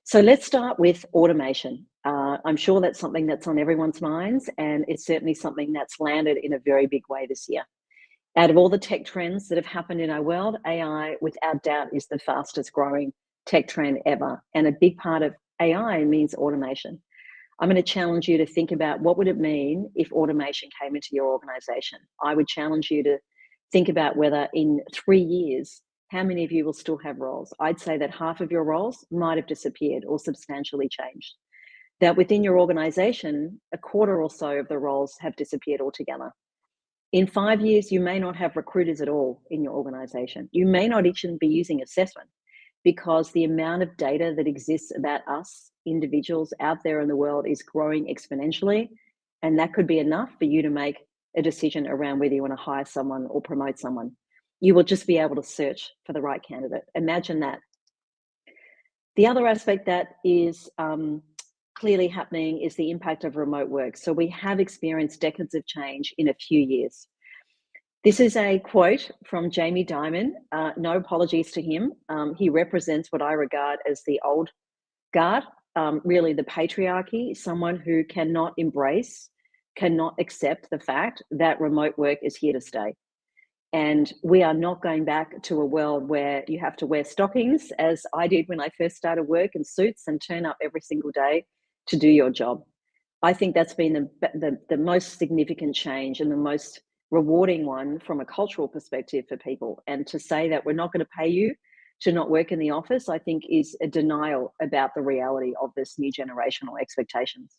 So let's start with automation. I'm sure that's something that's on everyone's minds, and it's certainly something that's landed in a very big way this year. Out of all the tech trends that have happened in our world, AI, without doubt, is the fastest growing tech trend ever. And a big part of AI means automation. I'm going to challenge you to think about what would it mean if automation came into your organization. I would challenge you to think about whether in 3 years, how many of you will still have roles. I'd say that half of your roles might have disappeared or substantially changed. That within your organization, a quarter or so of the roles have disappeared altogether. In 5 years, you may not have recruiters at all in your organization. You may not even be using assessment, because the amount of data that exists about us individuals out there in the world is growing exponentially. And that could be enough for you to make a decision around whether you want to hire someone or promote someone. You will just be able to search for the right candidate. Imagine that. The other aspect that is clearly happening is the impact of remote work. So we have experienced decades of change in a few years. This is a quote from Jamie Dimon. No apologies to him. He represents what I regard as the old guard, really the patriarchy, someone who cannot embrace, cannot accept the fact that remote work is here to stay. And we are not going back to a world where you have to wear stockings, as I did when I first started work, and suits, and turn up every single day to do your job. I think that's been the most significant change and the most rewarding one from a cultural perspective for people. And to say that we're not going to pay you to not work in the office, I think is a denial about the reality of this new generational expectations.